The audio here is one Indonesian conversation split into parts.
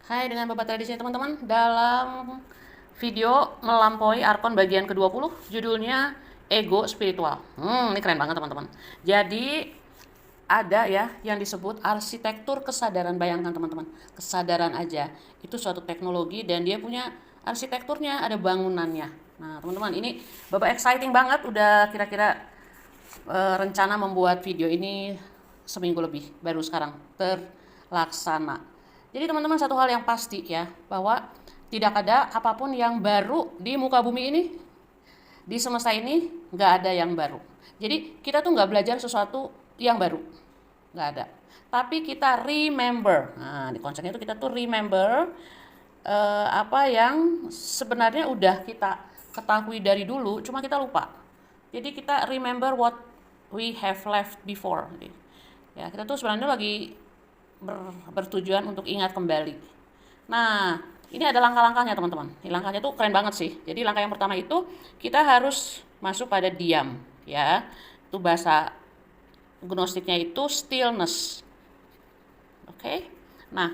Hai, dengan Bapak Tradisi teman-teman. Dalam video melampaui Arkon bagian ke-20, judulnya Ego Spiritual. Ini keren banget teman-teman. Jadi ada ya yang disebut arsitektur kesadaran. Bayangkan teman-teman, kesadaran aja itu suatu teknologi dan dia punya arsitekturnya, ada bangunannya. Nah teman-teman, ini Bapak exciting banget, udah kira-kira rencana membuat video ini seminggu lebih, baru sekarang terlaksana. Jadi teman-teman, satu hal yang pasti ya, bahwa tidak ada apapun yang baru di muka bumi ini, di semesta ini nggak ada yang baru. Jadi kita tuh nggak belajar sesuatu yang baru, nggak ada. Tapi kita remember. Nah, di konsepnya itu kita tuh remember apa yang sebenarnya udah kita ketahui dari dulu, cuma kita lupa. Jadi kita remember what we have left before. Ya, kita tuh sebenarnya lagi bertujuan untuk ingat kembali. Nah, ini ada langkah-langkahnya teman-teman. Langkahnya tuh keren banget sih. Jadi langkah yang pertama itu kita harus masuk pada diam, ya. Itu bahasa gnostiknya itu stillness. Oke. Nah,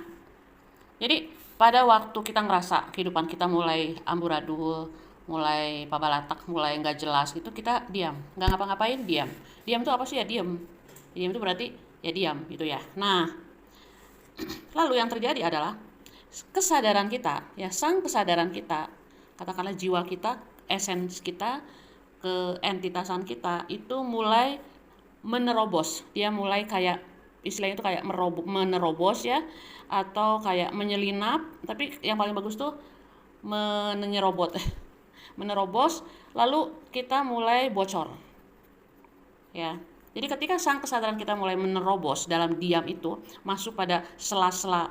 jadi pada waktu kita ngerasa kehidupan kita mulai amburadul, mulai pabalatak, mulai nggak jelas, itu kita diam, nggak ngapa-ngapain, diam. Diam itu apa sih ya? Diam. Diam itu berarti ya diam gitu ya. Nah, lalu yang terjadi adalah kesadaran kita, ya sang kesadaran kita, katakanlah jiwa kita, esens kita, keentitasan kita itu mulai menerobos. Dia mulai kayak istilahnya itu kayak menerobos ya, atau kayak menyelinap, tapi yang paling bagus tuh menyerobot. Menerobos, lalu kita mulai bocor. Ya. Jadi ketika sang kesadaran kita mulai menerobos dalam diam itu, masuk pada sela-sela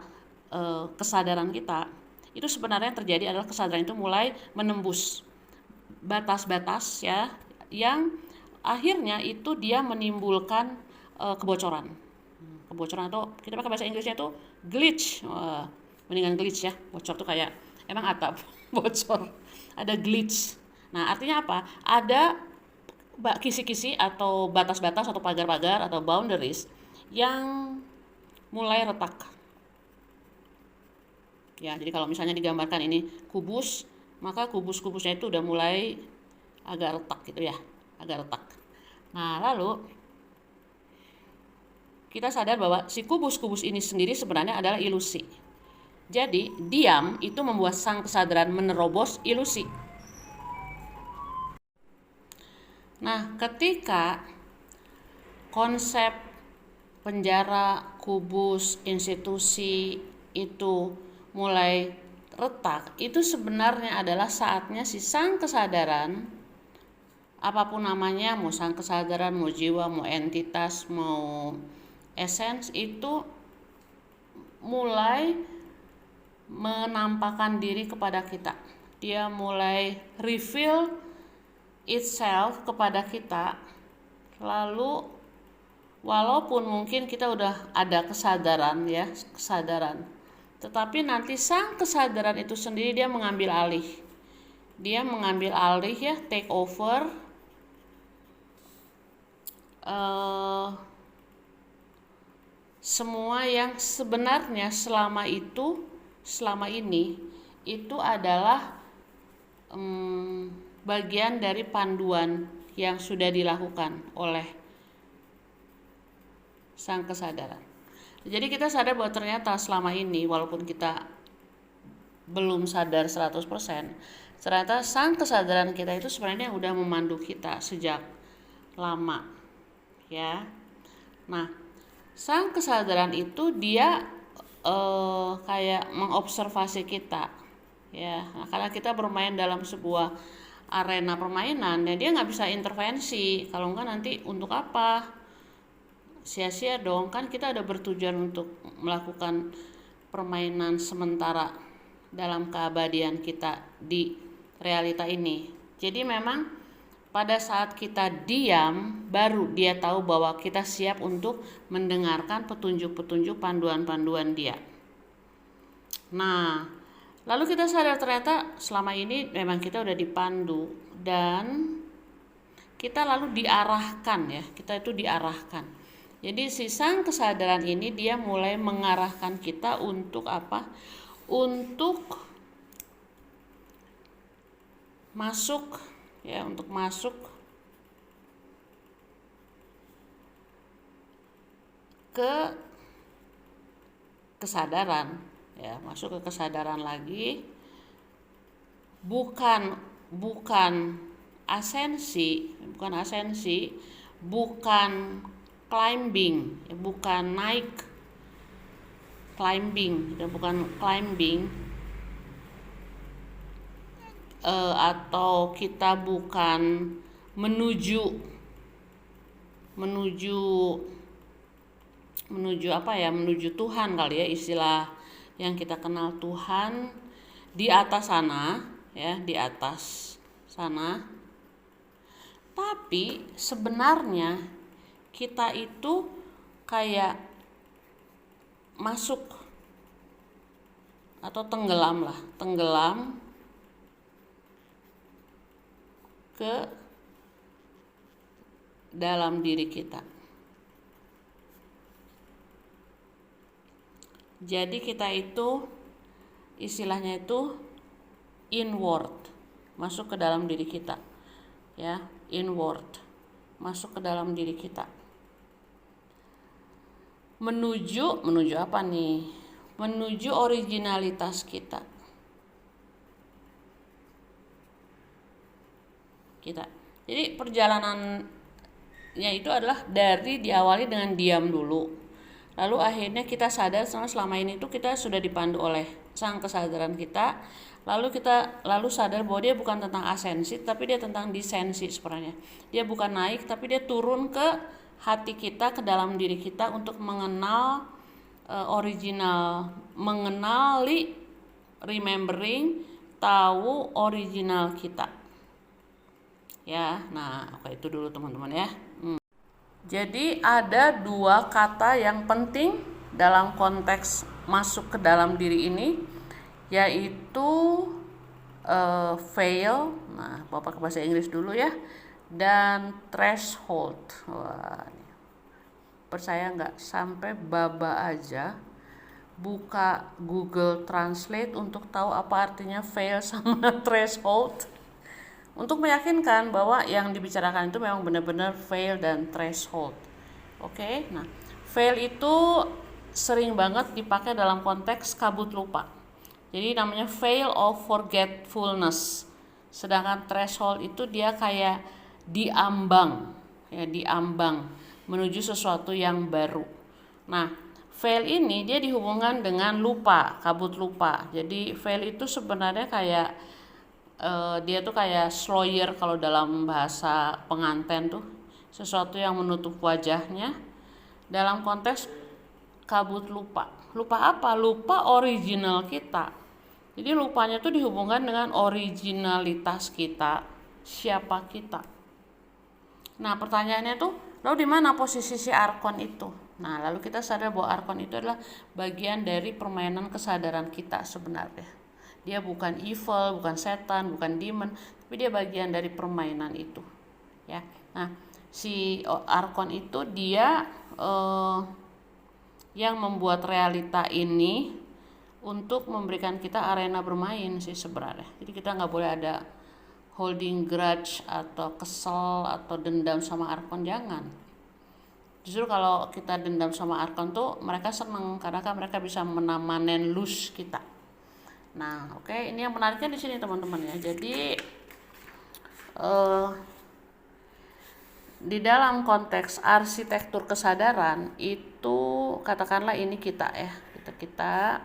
kesadaran kita, itu sebenarnya yang terjadi adalah kesadaran itu mulai menembus batas-batas ya, yang akhirnya itu dia menimbulkan kebocoran. Kebocoran atau kita pakai bahasa Inggrisnya itu glitch. Mendingan glitch ya, bocor tuh kayak emang atap bocor, ada glitch. Nah artinya apa? Ada kisi-kisi atau batas-batas atau pagar-pagar atau boundaries yang mulai retak. Ya, jadi kalau misalnya digambarkan ini kubus, maka kubus-kubusnya itu udah mulai agak retak gitu ya, agak retak. Nah, lalu kita sadar bahwa si kubus-kubus ini sendiri sebenarnya adalah ilusi. Jadi, diam itu membuat sang kesadaran menerobos ilusi. Nah, ketika konsep penjara, kubus, institusi itu mulai retak, itu sebenarnya adalah saatnya si sang kesadaran, apapun namanya, mau sang kesadaran, mau jiwa, mau entitas, mau essence, itu mulai menampakkan diri kepada kita. Dia mulai reveal itself kepada kita. Lalu walaupun mungkin kita udah ada kesadaran ya, kesadaran, tetapi nanti sang kesadaran itu sendiri dia mengambil alih. Dia mengambil alih ya, take over semua yang sebenarnya selama ini itu adalah bagian dari panduan yang sudah dilakukan oleh sang kesadaran. Jadi kita sadar bahwa ternyata selama ini walaupun kita belum sadar 100%, ternyata sang kesadaran kita itu sebenarnya udah memandu kita sejak lama. Ya. Nah, sang kesadaran itu dia kayak mengobservasi kita. Ya, nah, karena kita bermain dalam sebuah arena permainan, ya dia nggak bisa intervensi. Kalau enggak nanti untuk apa? Sia-sia dong, kan kita ada bertujuan untuk melakukan permainan sementara dalam keabadian kita di realita ini. Jadi memang pada saat kita diam, baru dia tahu bahwa kita siap untuk mendengarkan petunjuk-petunjuk, panduan-panduan dia. Nah, lalu kita sadar ternyata selama ini memang kita udah dipandu dan kita lalu diarahkan ya, kita itu diarahkan. Jadi si sang kesadaran ini dia mulai mengarahkan kita untuk apa? untuk masuk ya, untuk masuk ke kesadaran ya, masuk ke kesadaran lagi, bukan asensi, bukan climbing, bukan naik, atau kita bukan menuju apa ya, menuju Tuhan kali ya, istilah yang kita kenal Tuhan di atas sana ya, di atas sana. Tapi sebenarnya kita itu kayak masuk atau tenggelam ke dalam diri kita. Jadi kita itu istilahnya itu inward, masuk ke dalam diri kita ya, inward, masuk ke dalam diri kita, menuju apa nih, menuju originalitas kita. Jadi perjalanannya itu adalah diawali dengan diam dulu, lalu akhirnya kita sadar selama ini itu kita sudah dipandu oleh sang kesadaran kita, lalu sadar bahwa dia bukan tentang asensi tapi dia tentang disensi sebenarnya. Dia bukan naik tapi dia turun ke hati kita, ke dalam diri kita untuk mengenal remembering, tahu original kita ya. Nah, oke, itu dulu teman-teman ya. Jadi ada dua kata yang penting dalam konteks masuk ke dalam diri ini, yaitu fail. Nah, Bapak ke bahasa Inggris dulu ya. Dan threshold. Wah, percaya nggak, sampai Baba aja buka Google Translate untuk tahu apa artinya fail sama threshold, untuk meyakinkan bahwa yang dibicarakan itu memang benar-benar fail dan threshold. Oke, nah fail itu sering banget dipakai dalam konteks kabut lupa. Jadi namanya fail of forgetfulness. Sedangkan threshold itu dia kayak diambang menuju sesuatu yang baru. Nah, fail ini dia dihubungkan dengan lupa, kabut lupa. Jadi fail itu sebenarnya kayak dia tuh kayak sloyer kalau dalam bahasa pengantin tuh, sesuatu yang menutup wajahnya dalam konteks kabut lupa. Lupa apa? Lupa original kita. Jadi lupanya tuh dihubungkan dengan originalitas kita, siapa kita. Nah, pertanyaannya tuh, lalu di mana posisi si Arkon itu? Nah, lalu kita sadar bahwa Arkon itu adalah bagian dari permainan kesadaran kita sebenarnya. Dia bukan evil, bukan setan, bukan demon, tapi dia bagian dari permainan itu ya. Nah, si Arkon itu dia yang membuat realita ini untuk memberikan kita arena bermain sih sebenarnya. Jadi kita nggak boleh ada holding grudge atau kesel atau dendam sama Arkon, jangan. Justru kalau kita dendam sama Arkon tuh mereka seneng karena kan mereka bisa menamanen loose kita. Nah, oke, ini yang menariknya di sini teman-teman ya. Jadi di dalam konteks arsitektur kesadaran itu, katakanlah ini kita ya, kita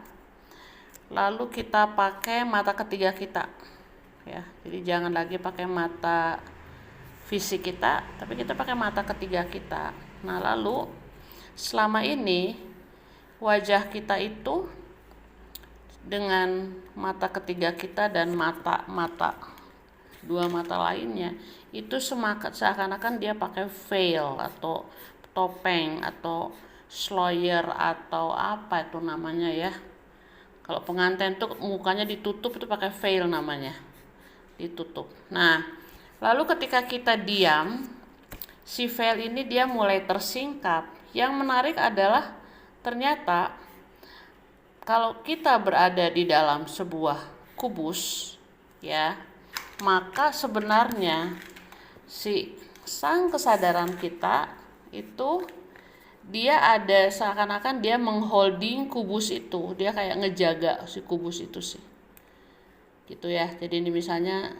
lalu kita pakai mata ketiga kita ya. Jadi jangan lagi pakai mata fisik kita, tapi kita pakai mata ketiga kita. Nah, lalu selama ini wajah kita itu dengan mata ketiga kita dan dua mata lainnya itu seakan-akan dia pakai veil atau topeng atau sloyer atau apa itu namanya ya. Kalau pengantin tuh mukanya ditutup itu pakai veil namanya, ditutup. Nah, lalu ketika kita diam, si veil ini dia mulai tersingkap. Yang menarik adalah ternyata kalau kita berada di dalam sebuah kubus, ya, maka sebenarnya si sang kesadaran kita itu dia ada seakan-akan dia mengholding kubus itu, dia kayak ngejaga si kubus itu sih, gitu ya. Jadi ini misalnya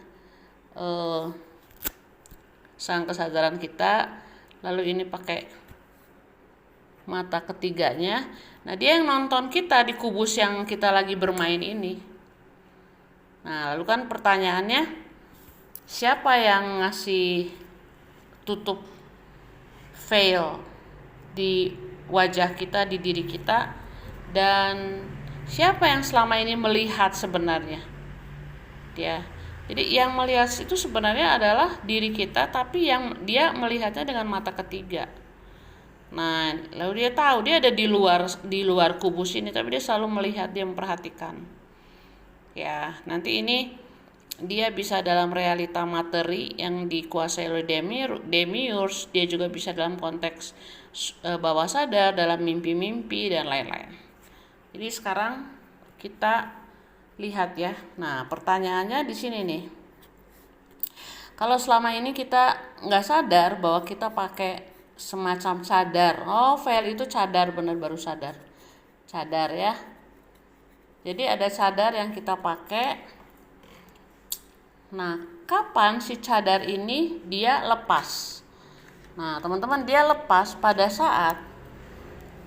sang kesadaran kita, lalu ini pakai mata ketiganya. Nah, dia yang nonton kita di kubus yang kita lagi bermain ini. Nah, lalu kan pertanyaannya, siapa yang ngasih tutup veil di wajah kita, di diri kita, dan siapa yang selama ini melihat sebenarnya? Jadi yang melihat itu sebenarnya adalah diri kita, tapi yang dia melihatnya dengan mata ketiga. Nah, lalu dia tahu dia ada di luar kubus ini, tapi dia selalu melihat, dia memperhatikan. Ya, nanti ini dia bisa dalam realita materi yang dikuasai oleh demiurge, dia juga bisa dalam konteks bawah sadar, dalam mimpi-mimpi dan lain-lain. Jadi sekarang kita lihat ya. Nah, pertanyaannya di sini nih. Kalau selama ini kita nggak sadar bahwa kita pakai semacam cadar. Oh, veil itu cadar, benar, baru sadar. Cadar ya. Jadi ada cadar yang kita pakai. Nah, kapan si cadar ini dia lepas? Nah, teman-teman, dia lepas pada saat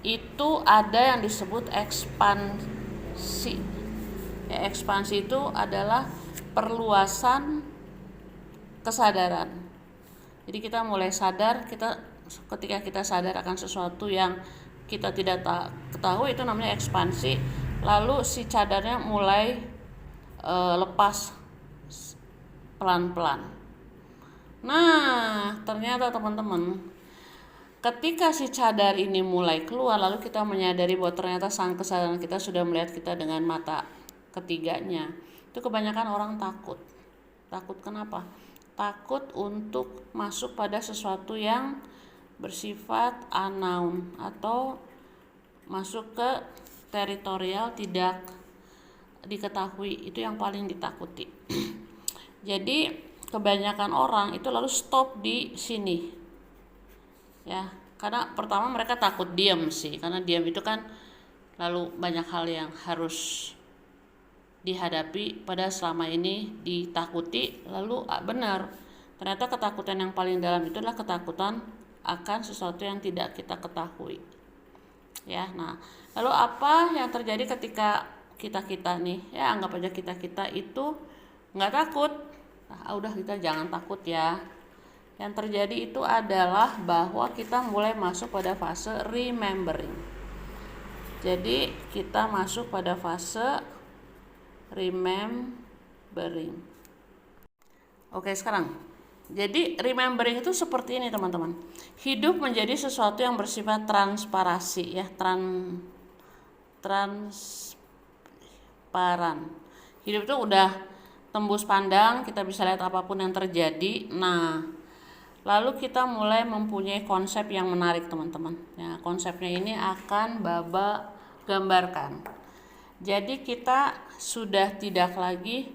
itu ada yang disebut ekspansi. Ya, ekspansi itu adalah perluasan kesadaran. Jadi kita mulai sadar, ketika kita sadar akan sesuatu yang kita tidak ketahui, itu namanya ekspansi. Lalu si cadarnya mulai lepas pelan-pelan. Nah, ternyata teman-teman, ketika si cadar ini mulai keluar, lalu kita menyadari bahwa ternyata sang kesadaran kita sudah melihat kita dengan mata ketiganya. Itu kebanyakan orang takut. Takut kenapa? Takut untuk masuk pada sesuatu yang bersifat unknown atau masuk ke teritorial tidak diketahui. Itu yang paling ditakuti. Jadi kebanyakan orang itu lalu stop di sini, ya, karena pertama mereka takut diam sih, karena diam itu kan lalu banyak hal yang harus dihadapi pada selama ini ditakuti. Lalu benar, ternyata ketakutan yang paling dalam itu adalah ketakutan akan sesuatu yang tidak kita ketahui, ya. Nah, lalu apa yang terjadi ketika kita nih, ya, anggap aja kita itu nggak takut. Nah, udah, kita jangan takut ya. Yang terjadi itu adalah bahwa kita mulai masuk pada fase remembering. Jadi kita masuk pada fase remembering. Oke, sekarang. Jadi remembering itu seperti ini, teman-teman. Hidup menjadi sesuatu yang bersifat transparasi, ya, transparan. Hidup itu udah tembus pandang, kita bisa lihat apapun yang terjadi. Nah, lalu kita mulai mempunyai konsep yang menarik, teman-teman. Ya, konsepnya ini akan Baba gambarkan. Jadi kita sudah tidak lagi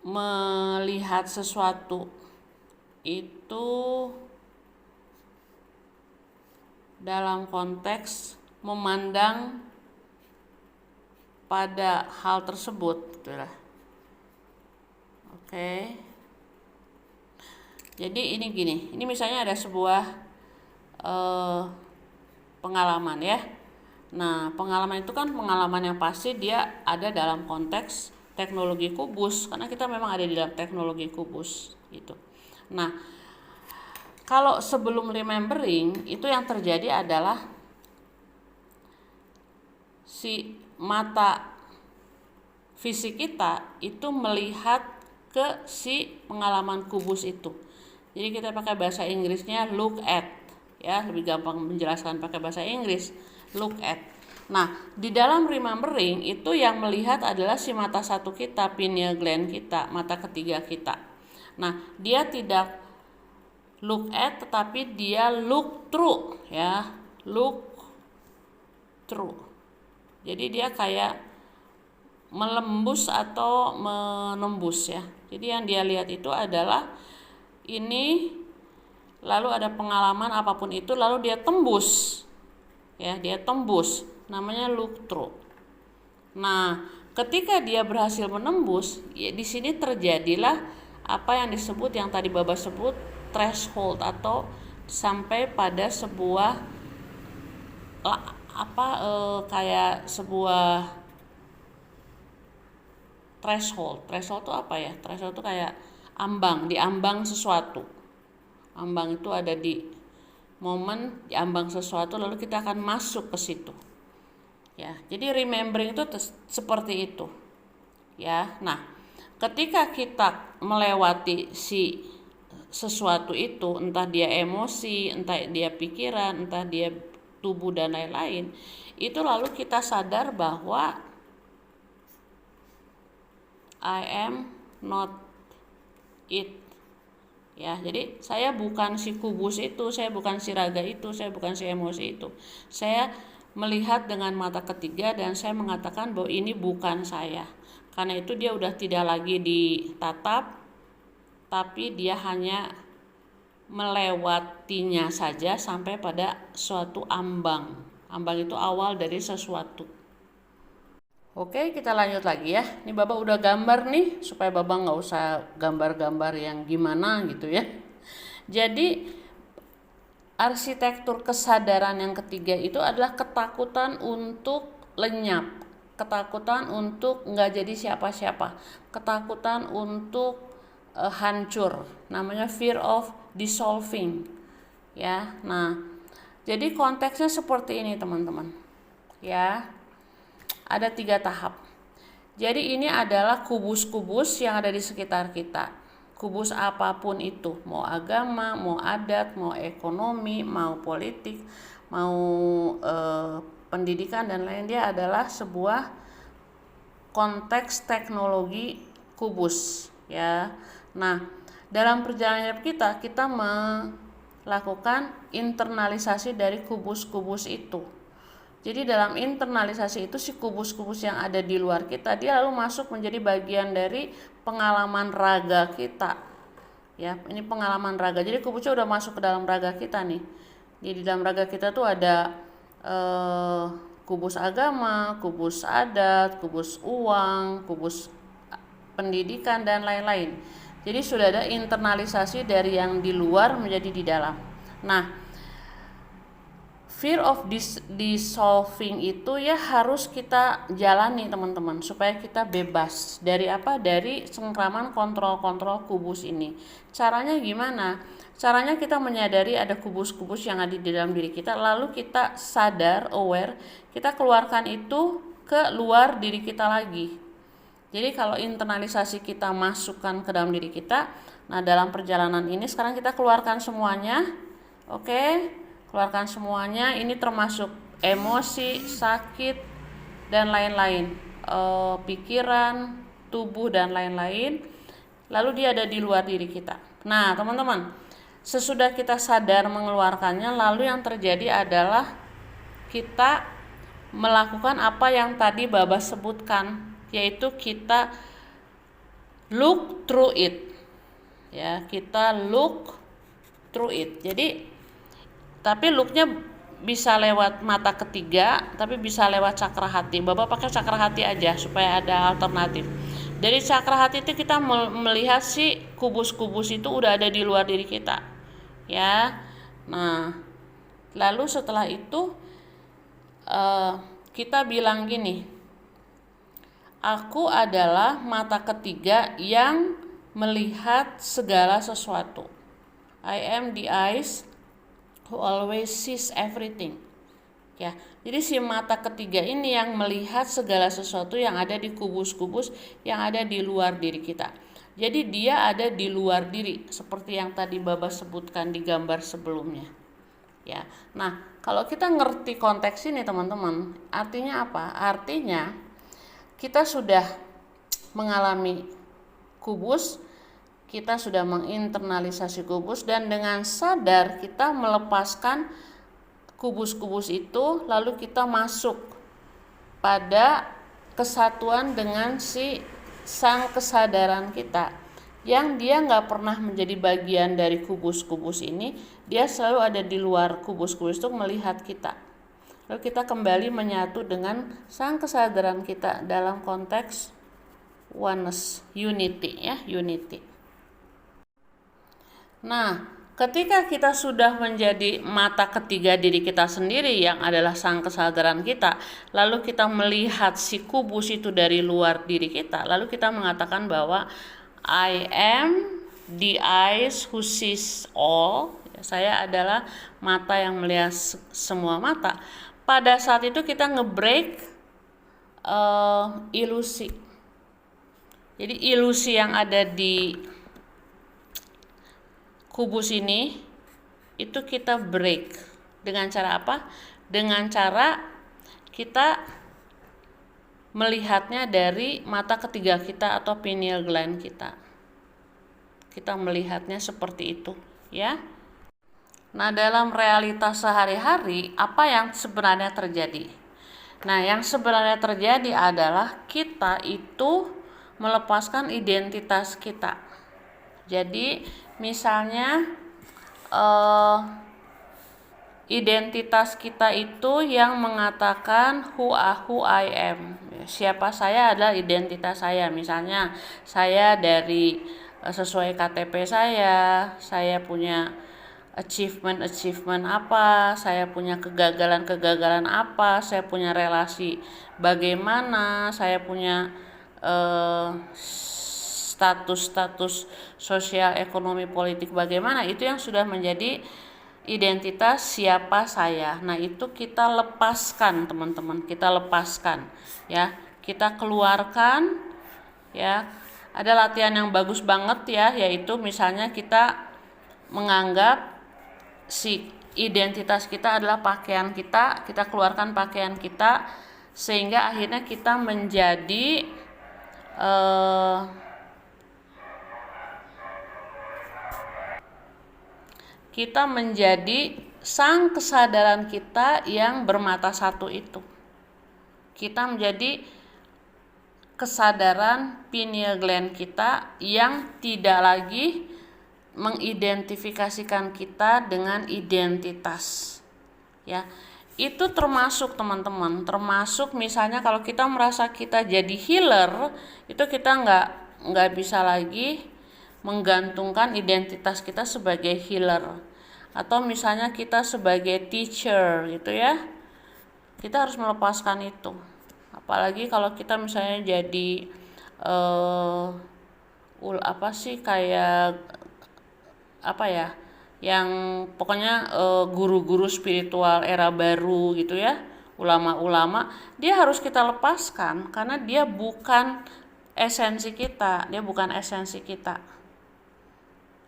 melihat sesuatu itu dalam konteks memandang pada hal tersebut, gitu lah. Oke. Jadi ini gini, ini misalnya ada sebuah pengalaman, ya. Nah, pengalaman itu kan pengalaman yang pasti dia ada dalam konteks teknologi kubus, karena kita memang ada di dalam teknologi kubus gitu. Nah, kalau sebelum remembering itu yang terjadi adalah si mata fisik kita itu melihat ke si pengalaman kubus itu. Jadi kita pakai bahasa Inggrisnya look at, ya, lebih gampang menjelaskan pakai bahasa Inggris, look at. Nah, di dalam remembering itu yang melihat adalah si mata satu kita, pineal gland kita, mata ketiga kita. Nah, dia tidak look at, tetapi dia look through, ya, look through. Jadi dia kayak melembus atau menembus, ya. Jadi yang dia lihat itu adalah ini, lalu ada pengalaman apapun itu, lalu dia tembus, ya, dia tembus, namanya look through. Nah, ketika dia berhasil menembus, ya di sini terjadilah apa yang disebut, yang tadi Baba sebut, threshold, atau sampai pada sebuah kayak sebuah threshold. Threshold itu apa ya? Threshold itu kayak ambang, di ambang sesuatu. Ambang itu ada di momen di ambang sesuatu, lalu kita akan masuk ke situ. Ya, jadi remembering itu seperti itu. Ya. Nah, ketika kita melewati si sesuatu itu, entah dia emosi, entah dia pikiran, entah dia tubuh dan lain-lain, itu lalu kita sadar bahwa I am not it. Ya, jadi saya bukan si kubus itu, saya bukan si raga itu, saya bukan si emosi itu. Saya melihat dengan mata ketiga dan saya mengatakan bahwa ini bukan saya. Karena itu dia udah tidak lagi ditatap, tapi dia hanya melewatinya saja sampai pada suatu ambang. Ambang itu awal dari sesuatu. Oke, kita lanjut lagi ya. Ini Baba udah gambar nih, supaya Baba nggak usah gambar-gambar yang gimana gitu ya. Jadi arsitektur kesadaran yang ketiga itu adalah ketakutan untuk lenyap, ketakutan untuk nggak jadi siapa-siapa, ketakutan untuk hancur, namanya fear of dissolving, ya. Nah, jadi konteksnya seperti ini teman-teman, ya. Ada 3 tahap. Jadi ini adalah kubus-kubus yang ada di sekitar kita. Kubus apapun itu, mau agama, mau adat, mau ekonomi, mau politik, mau pendidikan dan lain, dia adalah sebuah konteks teknologi kubus, ya. Nah, dalam perjalanan hidup kita melakukan internalisasi dari kubus-kubus itu. Jadi dalam internalisasi itu, si kubus-kubus yang ada di luar kita, dia lalu masuk menjadi bagian dari pengalaman raga kita. Ya, ini pengalaman raga. Jadi kubusnya udah masuk ke dalam raga kita nih. Jadi di dalam raga kita tuh ada kubus agama, kubus adat, kubus uang, kubus pendidikan dan lain-lain. Jadi sudah ada internalisasi dari yang di luar menjadi di dalam. Nah, fear of dissolving itu ya harus kita jalani teman-teman, supaya kita bebas dari apa? Dari cengkraman kontrol-kontrol kubus ini. Caranya gimana? Caranya kita menyadari ada kubus-kubus yang ada di dalam diri kita, lalu kita sadar, aware, kita keluarkan itu ke luar diri kita lagi. Jadi kalau internalisasi kita masukkan ke dalam diri kita, nah dalam perjalanan ini sekarang kita keluarkan semuanya, oke? Keluarkan semuanya, ini termasuk emosi, sakit, dan lain-lain, pikiran, tubuh, dan lain-lain. Lalu dia ada di luar diri kita. Nah teman-teman, sesudah kita sadar mengeluarkannya, lalu yang terjadi adalah kita melakukan apa yang tadi Baba sebutkan, yaitu kita look through it. Ya, kita look through it. Jadi tapi looknya bisa lewat mata ketiga, tapi bisa lewat cakra hati. Bapak pakai cakra hati aja supaya ada alternatif. Dari cakra hati itu kita melihat si kubus-kubus itu udah ada di luar diri kita, ya. Nah, lalu setelah itu kita bilang gini, aku adalah mata ketiga yang melihat segala sesuatu. I am the eyes who always sees everything. Ya, jadi si mata ketiga ini yang melihat segala sesuatu yang ada di kubus-kubus yang ada di luar diri kita. Jadi dia ada di luar diri, seperti yang tadi Baba sebutkan di gambar sebelumnya. Ya, nah kalau kita ngerti konteks ini teman-teman, artinya apa? Artinya kita sudah mengalami kubus, kita sudah menginternalisasi kubus, dan dengan sadar kita melepaskan kubus-kubus itu, lalu kita masuk pada kesatuan dengan si sang kesadaran kita, yang dia nggak pernah menjadi bagian dari kubus-kubus ini, dia selalu ada di luar kubus-kubus itu melihat kita. Lalu kita kembali menyatu dengan sang kesadaran kita dalam konteks oneness, unity ya, unity. Nah, ketika kita sudah menjadi mata ketiga diri kita sendiri yang adalah sang kesadaran kita, lalu kita melihat si kubus itu dari luar diri kita, lalu kita mengatakan bahwa I am the eyes who sees all. Saya adalah mata yang melihat semua mata. Pada saat itu kita nge-break ilusi. Jadi ilusi yang ada di kubus ini itu kita break dengan cara apa? Dengan cara kita melihatnya dari mata ketiga kita atau pineal gland kita. Kita melihatnya seperti itu, ya. Nah, dalam realitas sehari-hari apa yang sebenarnya terjadi? Nah, yang sebenarnya terjadi adalah kita itu melepaskan identitas kita. Jadi misalnya identitas kita itu yang mengatakan who I am. Siapa saya adalah identitas saya. Misalnya saya dari sesuai KTP saya punya achievement apa, saya punya kegagalan apa, saya punya relasi bagaimana, saya punya status sosial, ekonomi, politik bagaimana, itu yang sudah menjadi identitas siapa saya. Nah, itu kita lepaskan teman-teman, kita lepaskan ya, kita keluarkan ya. Ada latihan yang bagus banget ya, yaitu misalnya kita menganggap si identitas kita adalah pakaian kita keluarkan pakaian kita, sehingga akhirnya kita menjadi sang kesadaran kita yang bermata satu itu. Kita menjadi kesadaran pineal gland kita yang tidak lagi mengidentifikasikan kita dengan identitas. Ya, itu termasuk teman-teman, termasuk misalnya kalau kita merasa kita jadi healer, itu kita nggak bisa lagi menggantungkan identitas kita sebagai healer, atau misalnya kita sebagai teacher gitu ya, kita harus melepaskan itu. Apalagi kalau kita misalnya jadi yang pokoknya guru-guru spiritual era baru gitu ya, ulama-ulama, dia harus kita lepaskan karena dia bukan esensi kita,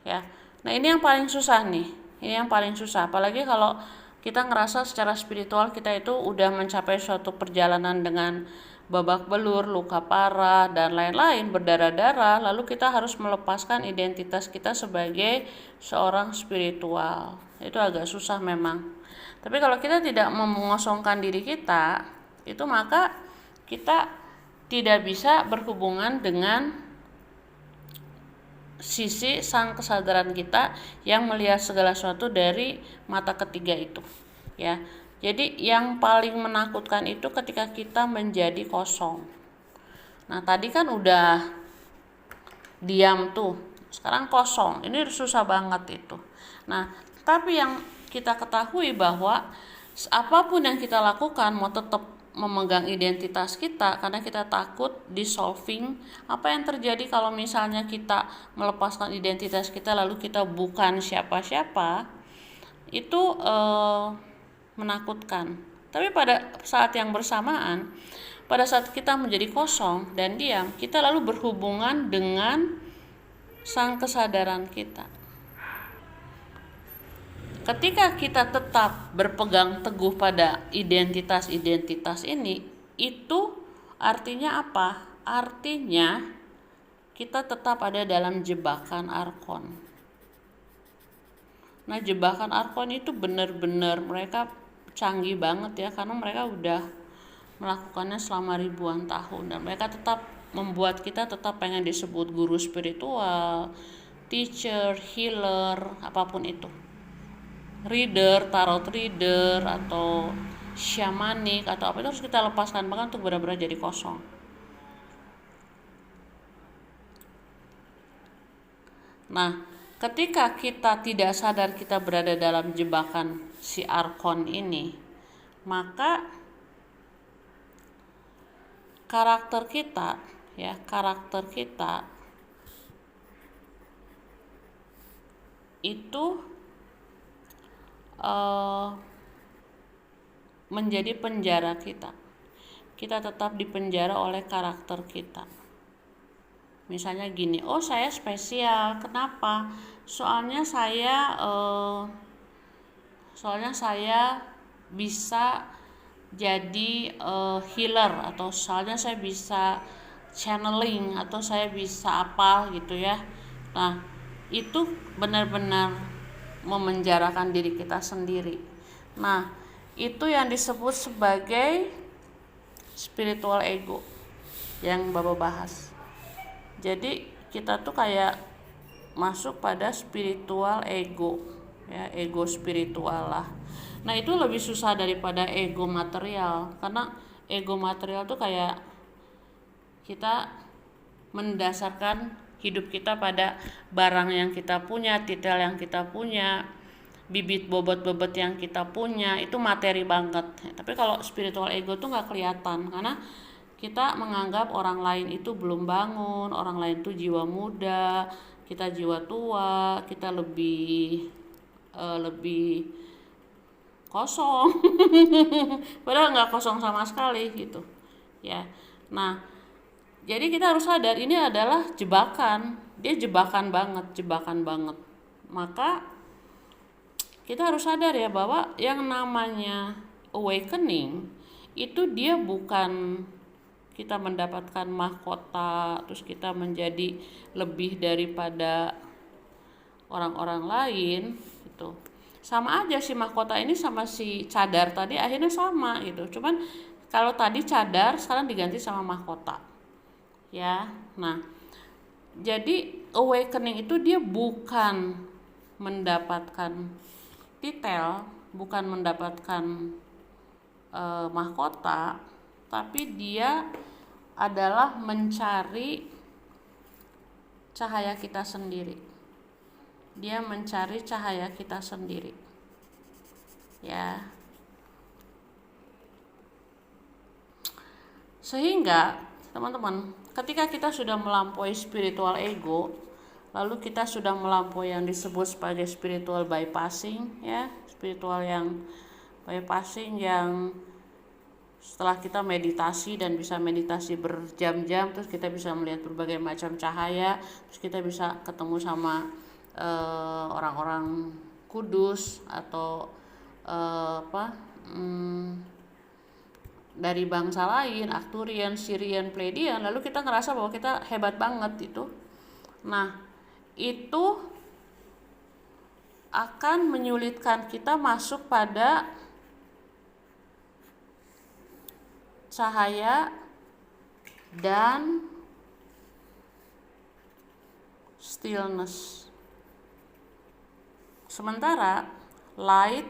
ya. Nah, ini yang paling susah nih, apalagi kalau kita ngerasa secara spiritual kita itu udah mencapai suatu perjalanan dengan babak belur, luka parah dan lain-lain, berdarah-darah, lalu kita harus melepaskan identitas kita sebagai seorang spiritual. Itu agak susah memang. Tapi kalau kita tidak mengosongkan diri kita, itu maka kita tidak bisa berhubungan dengan sisi sang kesadaran kita yang melihat segala sesuatu dari mata ketiga itu, ya. Jadi yang paling menakutkan itu ketika kita menjadi kosong. Nah, tadi kan udah diam tuh, sekarang kosong. Ini susah banget itu. Nah, tapi yang kita ketahui bahwa apapun yang kita lakukan mau tetap memegang identitas kita, karena kita takut dissolving. Apa yang terjadi kalau misalnya kita melepaskan identitas kita lalu kita bukan siapa-siapa, itu menakutkan. Tapi pada saat yang bersamaan, pada saat kita menjadi kosong dan diam, kita lalu berhubungan dengan sang kesadaran kita. Ketika kita tetap berpegang teguh pada identitas-identitas ini, itu artinya apa? Artinya kita tetap ada dalam jebakan Arkon. Nah, jebakan Arkon itu benar-benar mereka canggih banget ya, karena mereka udah melakukannya selama ribuan tahun, dan mereka tetap membuat kita tetap pengen disebut guru spiritual, teacher, healer, apapun itu, reader, tarot reader, atau shamanik, atau apa, itu harus kita lepaskan bahkan untuk benar-benar jadi kosong. Nah, ketika kita tidak sadar kita berada dalam jebakan si Arkon ini, maka karakter kita itu menjadi penjara kita. Kita tetap dipenjara oleh karakter kita. Misalnya gini, oh saya spesial, kenapa? Soalnya saya bisa jadi healer, atau soalnya saya bisa channeling, atau saya bisa apa gitu ya. Nah, itu benar-benar memenjarakan diri kita sendiri. Nah, itu yang disebut sebagai spiritual ego yang Baba bahas. Jadi kita tuh kayak masuk pada spiritual ego ya, ego spiritual lah. Nah, itu lebih susah daripada ego material, karena ego material tuh kayak kita mendasarkan hidup kita pada barang yang kita punya, titel yang kita punya, bibit bobot yang kita punya, itu materi banget. Tapi kalau spiritual ego tuh nggak kelihatan, karena kita menganggap orang lain itu belum bangun, orang lain itu jiwa muda, kita jiwa tua, kita lebih kosong. Padahal nggak kosong sama sekali gitu ya. Nah, jadi kita harus sadar ini adalah jebakan. Dia jebakan banget. Maka kita harus sadar ya, bahwa yang namanya awakening itu dia bukan kita mendapatkan mahkota terus kita menjadi lebih daripada orang-orang lain gitu. Sama aja si mahkota ini sama si cadar tadi akhirnya sama gitu. Cuman kalau tadi cadar, sekarang diganti sama mahkota. Ya. Nah, jadi awakening itu dia bukan mendapatkan titel, bukan mendapatkan mahkota, tapi dia adalah mencari cahaya kita sendiri. Dia mencari cahaya kita sendiri. Ya. Sehingga teman-teman, ketika kita sudah melampaui spiritual ego, lalu kita sudah melampaui yang disebut sebagai spiritual bypassing ya, spiritual yang bypassing yang setelah kita meditasi dan bisa meditasi berjam-jam, terus kita bisa melihat berbagai macam cahaya, terus kita bisa ketemu sama orang-orang kudus atau dari bangsa lain, Arcturian, Sirian, Pleiadian, lalu kita ngerasa bahwa kita hebat banget itu. Nah, itu akan menyulitkan kita masuk pada cahaya dan stillness. Sementara light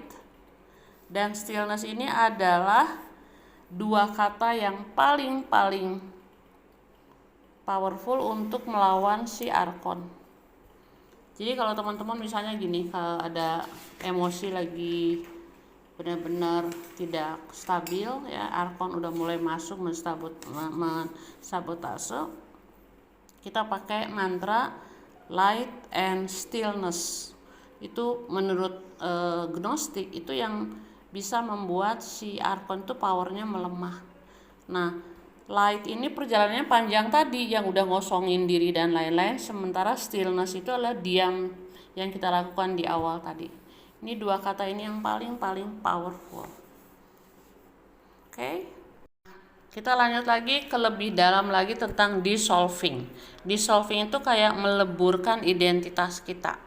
dan stillness ini adalah dua kata yang paling powerful untuk melawan si Arkon. Jadi kalau teman-teman misalnya gini, kalau ada emosi lagi benar-benar tidak stabil ya, Arkon udah mulai masuk mensabotase, kita pakai mantra light and stillness. Itu menurut Gnostik itu yang bisa membuat si Arkon itu powernya melemah. Nah, light ini perjalanannya panjang tadi, yang udah ngosongin diri dan lain-lain, sementara stillness itu adalah diam yang kita lakukan di awal tadi. Ini dua kata ini yang paling powerful. Oke? Kita lanjut lagi ke lebih dalam lagi tentang dissolving. Dissolving itu kayak meleburkan identitas kita.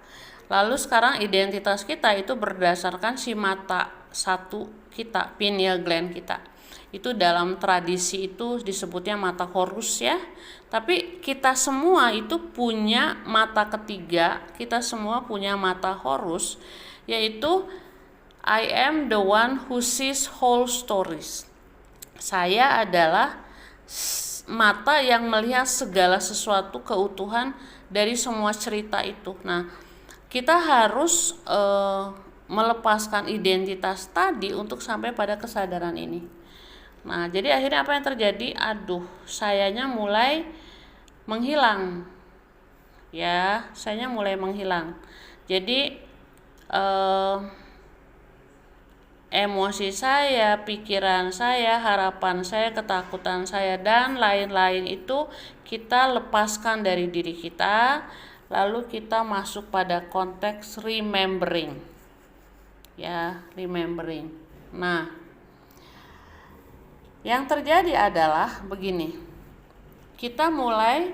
Lalu sekarang identitas kita itu berdasarkan si mata satu kita, pineal gland kita. Itu dalam tradisi itu disebutnya mata horus ya. Tapi kita semua itu punya mata ketiga, kita semua punya mata horus, yaitu I am the one who sees whole stories. Saya adalah mata yang melihat segala sesuatu keutuhan dari semua cerita itu. Nah, kita harus melepaskan identitas tadi untuk sampai pada kesadaran ini. Nah, jadi akhirnya apa yang terjadi? Aduh, sayanya mulai menghilang. Ya, sayanya mulai menghilang. Jadi emosi saya, pikiran saya, harapan saya, ketakutan saya, dan lain-lain itu kita lepaskan dari diri kita, lalu kita masuk pada konteks remembering. Ya, remembering. Nah, yang terjadi adalah begini. Kita mulai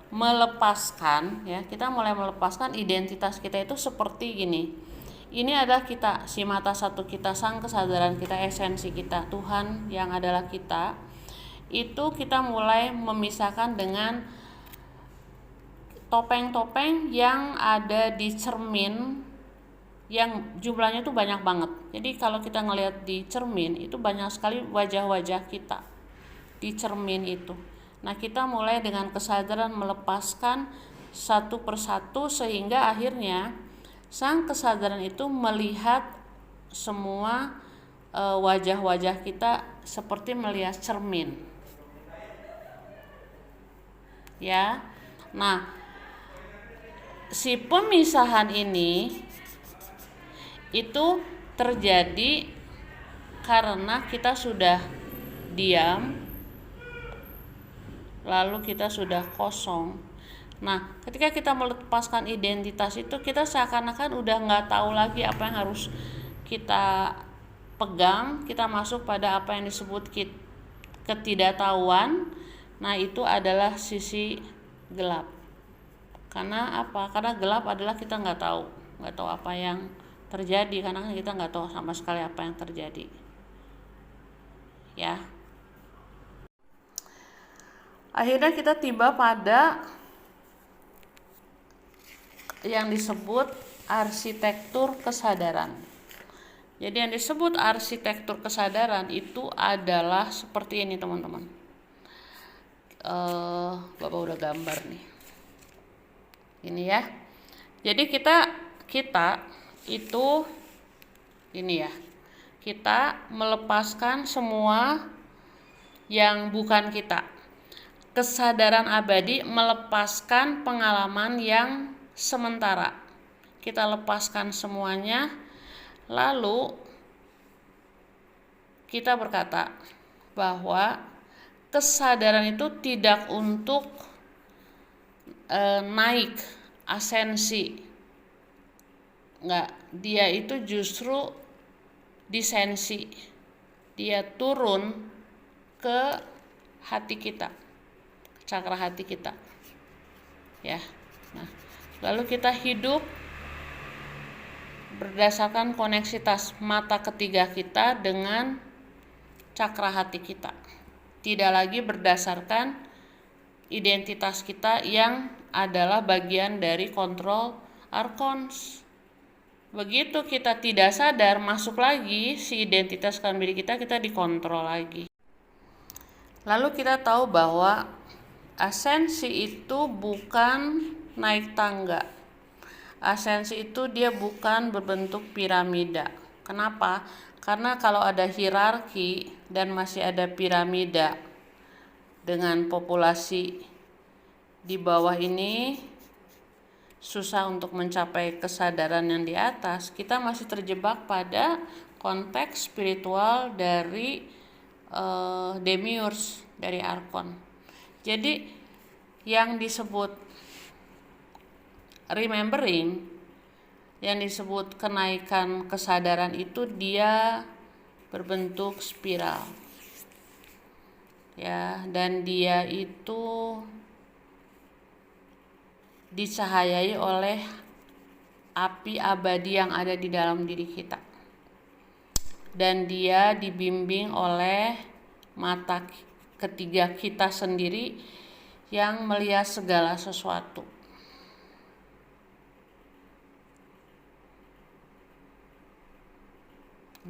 melepaskan identitas kita itu seperti gini. Ini adalah kita, si mata satu kita, sang kesadaran kita, esensi kita, Tuhan yang adalah kita. Itu kita mulai memisahkan dengan topeng-topeng yang ada di cermin, yang jumlahnya itu banyak banget. Jadi kalau kita ngelihat di cermin itu banyak sekali wajah-wajah kita di cermin itu. Nah, kita mulai dengan kesadaran melepaskan satu persatu sehingga akhirnya sang kesadaran itu melihat semua wajah-wajah kita seperti melihat cermin. Ya. Nah, si pemisahan ini itu terjadi karena kita sudah diam, lalu kita sudah kosong. Nah, ketika kita melepaskan identitas itu, kita seakan-akan udah nggak tahu lagi apa yang harus kita pegang. Kita masuk pada apa yang disebut ketidaktahuan. Nah, itu adalah sisi gelap. Karena apa? Karena gelap adalah kita nggak tahu apa yang terjadi, karena kita nggak tahu sama sekali apa yang terjadi. Ya. Akhirnya kita tiba pada yang disebut arsitektur kesadaran. Jadi yang disebut arsitektur kesadaran itu adalah seperti ini teman-teman. Bapak udah gambar nih. Ini ya. Jadi kita itu ini ya. Kita melepaskan semua yang bukan kita. Kesadaran abadi melepaskan pengalaman yang sementara. Kita lepaskan semuanya, lalu kita berkata bahwa kesadaran itu tidak untuk naik, asensi. Enggak, dia itu justru disensi. Dia turun ke hati kita, cakra hati kita. Ya. Nah, lalu kita hidup berdasarkan koneksitas mata ketiga kita dengan cakra hati kita. Tidak lagi berdasarkan identitas kita yang adalah bagian dari kontrol arkons. Begitu kita tidak sadar, masuk lagi si identitas dalam diri kita dikontrol lagi. Lalu kita tahu bahwa asensi itu bukan naik tangga. Asensi itu dia bukan berbentuk piramida. Kenapa? Karena kalau ada hierarki dan masih ada piramida dengan populasi di bawah ini susah untuk mencapai kesadaran yang di atas, kita masih terjebak pada konteks spiritual dari demiurge, dari arkon. Jadi yang disebut remembering, yang disebut kenaikan kesadaran itu dia berbentuk spiral. ya, dan dia itu dicahayai oleh api abadi yang ada di dalam diri kita, dan dia dibimbing oleh mata ketiga kita sendiri yang melihat segala sesuatu.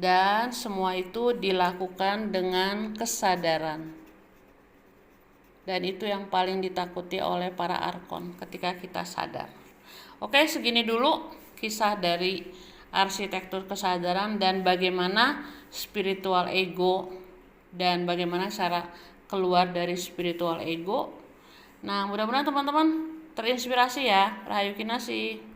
Dan semua itu dilakukan dengan kesadaran. Dan itu yang paling ditakuti oleh para arkon ketika kita sadar. Oke, segini dulu kisah dari arsitektur kesadaran dan bagaimana spiritual ego dan bagaimana cara keluar dari spiritual ego. Nah, mudah-mudahan teman-teman terinspirasi ya. Rahayu Kinasih.